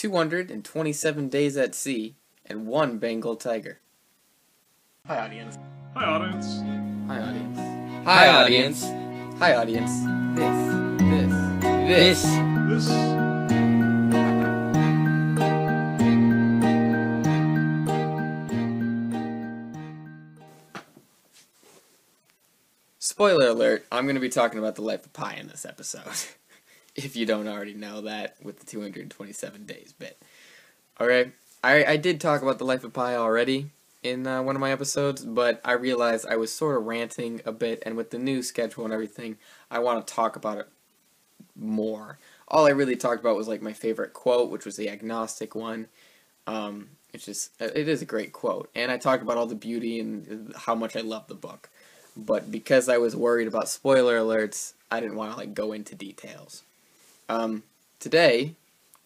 227 days at sea and one Bengal tiger. Hi, audience. Hi, audience. Hi, audience. Hi, audience. Hi, audience. This. This. Spoiler alert, I'm going to be talking about the life of Pi in this episode. If you don't already know that with the 227 days bit. Alright, I did talk about the life of Pi already in one of my episodes, but I realized I was sort of ranting a bit, and with the new schedule and everything, I want to talk about it more. All I really talked about was like my favorite quote, which was the agnostic one. It is a great quote, and I talked about all the beauty and how much I love the book. But because I was worried about spoiler alerts, I didn't want to like go into details. Today,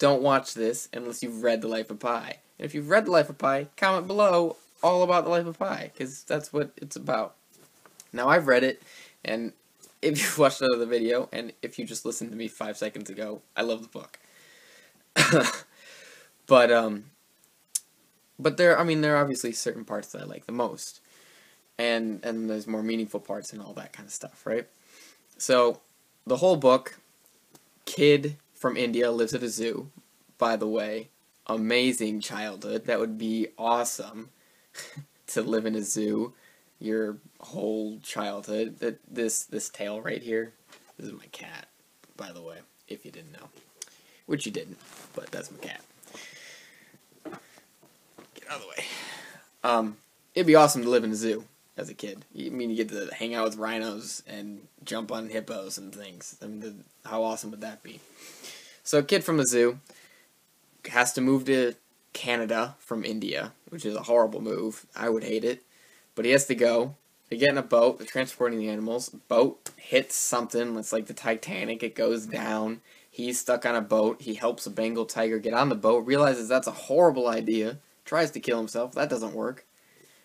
don't watch this unless you've read The Life of Pi. And if you've read The Life of Pi, comment below all about The Life of Pi, because that's what it's about. Now, I've read it, and if you've watched another video, and if you just listened to me 5 seconds ago, I love the book. But there are obviously certain parts that I like the most. And there's more meaningful parts and all that kind of stuff, right? So, the whole book, kid from India lives at a zoo, by the way. Amazing childhood. That would be awesome to live in a zoo your whole childhood. This tail right here, this is my cat, by the way, if you didn't know. Which you didn't, but that's my cat. Get out of the way. It'd be awesome to live in a zoo as a kid. I mean, you get to hang out with rhinos and jump on hippos and things. I mean, how awesome would that be? So a kid from the zoo has to move to Canada from India, which is a horrible move. I would hate it. But he has to go. They get in a boat. They're transporting the animals. Boat hits something. It's like the Titanic. It goes down. He's stuck on a boat. He helps a Bengal tiger get on the boat. Realizes that's a horrible idea. Tries to kill himself. That doesn't work.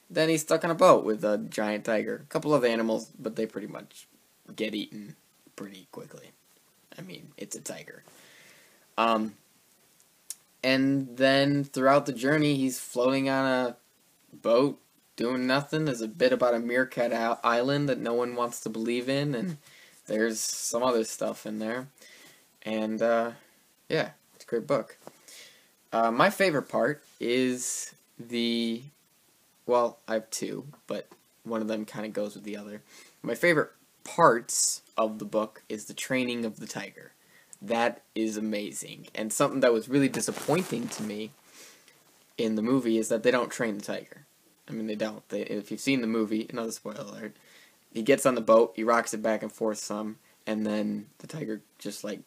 Then he's stuck on a boat with a giant tiger. A couple other animals, but they pretty much get eaten pretty quickly. I mean, it's a tiger. And then throughout the journey, he's floating on a boat, doing nothing. There's a bit about a meerkat island that no one wants to believe in, and there's some other stuff in there. And, yeah, it's a great book. My favorite part is well, I have two, but one of them kind of goes with the other. My favorite parts of the book is the training of the tiger. That is amazing. And something that was really disappointing to me in the movie is that they don't train the tiger. I mean, they don't. If you've seen the movie, another spoiler alert, he gets on the boat, he rocks it back and forth some, and then the tiger just, like,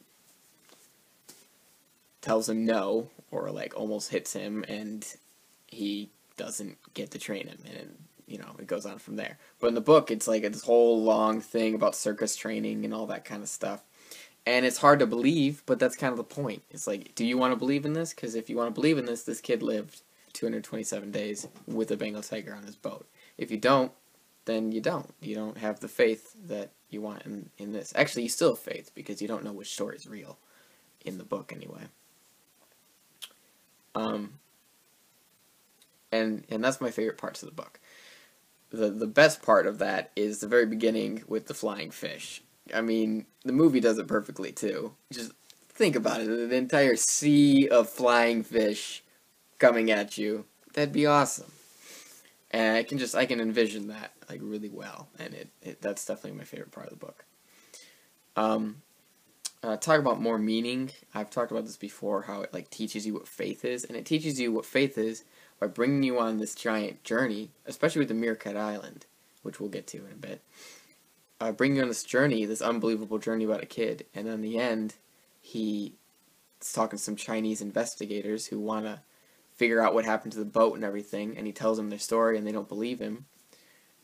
tells him no, or, like, almost hits him, and he doesn't get to train him, and you know, it goes on from there. But in the book, it's like this whole long thing about circus training and all that kind of stuff. And it's hard to believe, but that's kind of the point. It's like, do you want to believe in this? Because if you want to believe in this kid lived 227 days with a Bengal tiger on his boat. If you don't, then you don't. You don't have the faith that you want in this. Actually, you still have faith, because you don't know which story is real in the book anyway. And that's my favorite parts of the book. The best part of that is the very beginning with the flying fish. I mean, the movie does it perfectly too. Just think about it, an entire sea of flying fish coming at you. That'd be awesome. And I can envision that like really well, and that's definitely my favorite part of the book. Talk about more meaning. I've talked about this before, how it like teaches you what faith is, and it teaches you what faith is by bringing you on this giant journey, especially with the Meerkat Island, which we'll get to in a bit. Bringing you on this journey, this unbelievable journey about a kid, and in the end, he's talking to some Chinese investigators who want to figure out what happened to the boat and everything, and he tells them their story, and they don't believe him.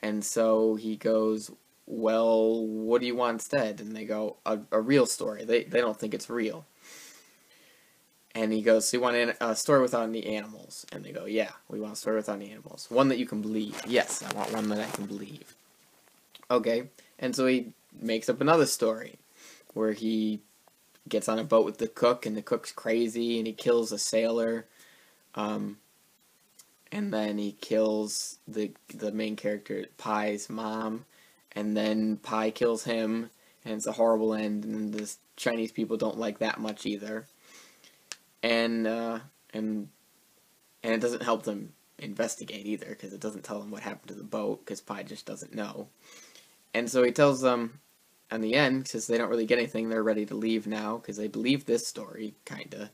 And so he goes, well, what do you want instead? And they go, a real story. They don't think it's real. And he goes, so you want a story without any animals? And they go, yeah, we want a story without any animals. One that you can believe. Yes, I want one that I can believe. Okay, and so he makes up another story where he gets on a boat with the cook, and the cook's crazy, and he kills a sailor. And then he kills the main character, Pie's mom, and then Pie kills him, and it's a horrible end, and the Chinese people don't like that much either. And it doesn't help them investigate either, because it doesn't tell them what happened to the boat, because Pie just doesn't know. And so he tells them, in the end, since they don't really get anything, they're ready to leave now, because they believe this story, kinda.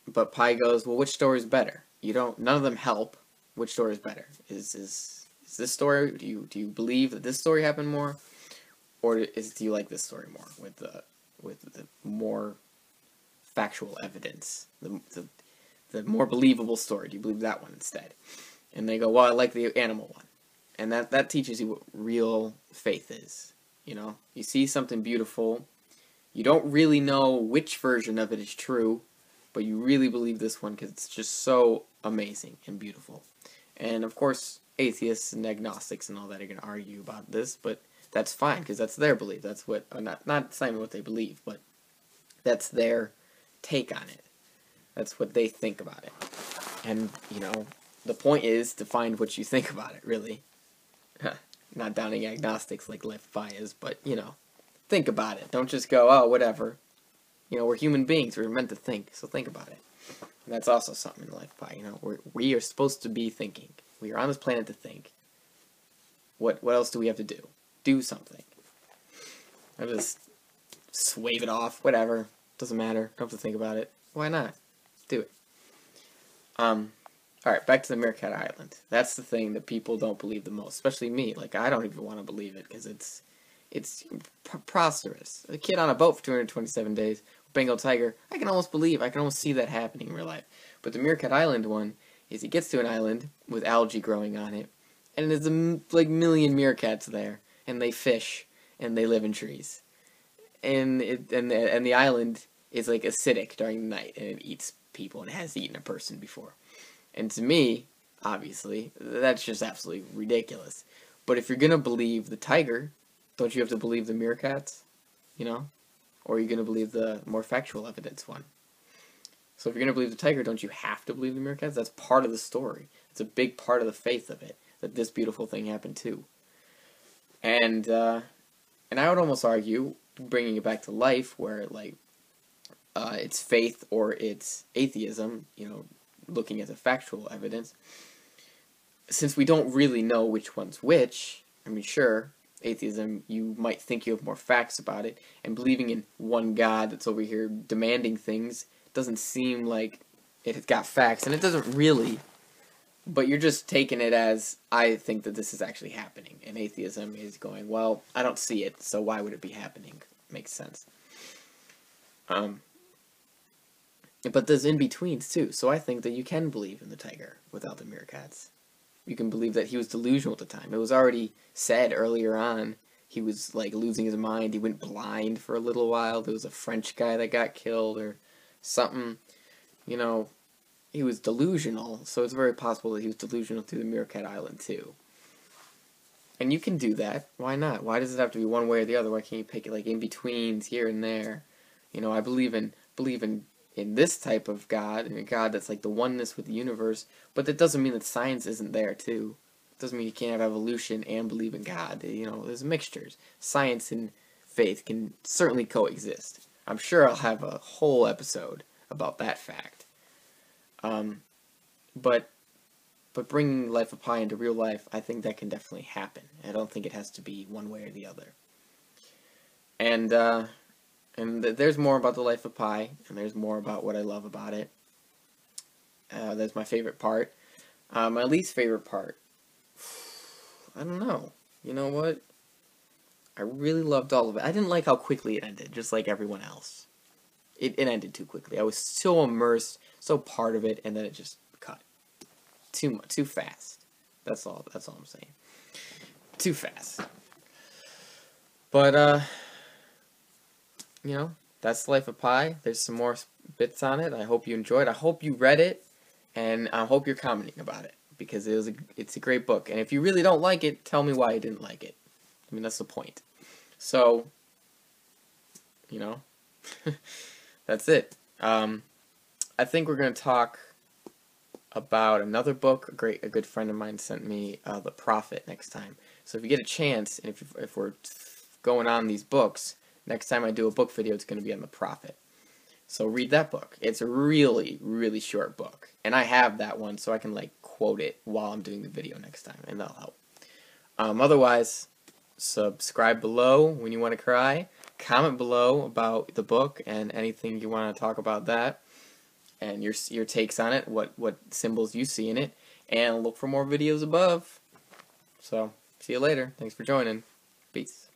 But Pie goes, well, which story's better? None of them help. Which story is better? Is this story, do you believe that this story happened more? Or do you like this story more, with the more factual evidence? The more believable story, do you believe that one instead? And they go, well, I like the animal one. And that teaches you what real faith is. You see something beautiful, you don't really know which version of it is true, but you really believe this one because it's just so amazing and beautiful. And of course, atheists and agnostics and all that are going to argue about this, but that's fine because that's their belief. That's what, not saying what they believe, but that's their take on it. That's what they think about it. And, the point is to find what you think about it, really. Not downing agnostics like Life of Pi is, but, think about it. Don't just go, oh, whatever. We're human beings. We're meant to think, so think about it. And that's also something in Life of Pi. We are supposed to be thinking. We are on this planet to think. What else do we have to do? Do something. I just wave it off. Whatever. Doesn't matter. Don't have to think about it. Why not? Do it. Alright, back to the Meerkat Island. That's the thing that people don't believe the most. Especially me. Like, I don't even want to believe it because it's preposterous. A kid on a boat for 227 days, Bengal tiger, I can almost see that happening in real life. But the Meerkat Island one is he gets to an island with algae growing on it, and there's million meerkats there, and they fish, and they live in trees. And the island is like acidic during the night, and it eats people, and it has eaten a person before. And to me, obviously, that's just absolutely ridiculous. But if you're gonna believe the tiger, don't you have to believe the meerkats? Or are you going to believe the more factual evidence one? So if you're going to believe the tiger, don't you have to believe the meerkats? That's part of the story. It's a big part of the faith of it, that this beautiful thing happened too. And I would almost argue, bringing it back to life, where it's faith or it's atheism, looking at the factual evidence, since we don't really know which one's which, sure, atheism, you might think you have more facts about it, and believing in one God that's over here demanding things doesn't seem like it has got facts, and it doesn't really, but you're just taking it as, I think that this is actually happening, and atheism is going, well, I don't see it, so why would it be happening? Makes sense. But there's in-betweens, too, so I think that you can believe in the tiger without the meerkats. You can believe that he was delusional at the time. It was already said earlier on he was losing his mind. He went blind for a little while. There was a French guy that got killed or something. He was delusional, so it's very possible that he was delusional through the Meerkat Island too. And you can do that. Why not? Why does it have to be one way or the other? Why can't you pick it in-betweens here and there? I believe in this type of God, and a God that's like the oneness with the universe, but that doesn't mean that science isn't there too. It doesn't mean you can't have evolution and believe in God. There's mixtures. Science and faith can certainly coexist. I'm sure I'll have a whole episode about that fact. But bringing Life of Pi into real life, I think that can definitely happen. I don't think it has to be one way or the other. And there's more about the Life of Pi, and there's more about what I love about it. That's my favorite part. My least favorite part, I don't know. You know what? I really loved all of it. I didn't like how quickly it ended, just like everyone else. It ended too quickly. I was so immersed, so part of it, and then it just cut. Too fast. That's all I'm saying. Too fast. But, that's Life of Pi. There's some more bits on it. I hope you enjoyed. I hope you read it, and I hope you're commenting about it, because it's a great book. And if you really don't like it, tell me why you didn't like it. That's the point. So, That's it. I think we're going to talk about another book. A good friend of mine sent me The Prophet next time. So if you get a chance, and if we're going on these books, next time I do a book video, it's going to be on The Prophet. So read that book. It's a really, really short book. And I have that one, so I can like quote it while I'm doing the video next time, and that'll help. Otherwise, subscribe below when you want to cry. Comment below about the book and anything you want to talk about that. And your takes on it, what symbols you see in it. And look for more videos above. So, see you later. Thanks for joining. Peace.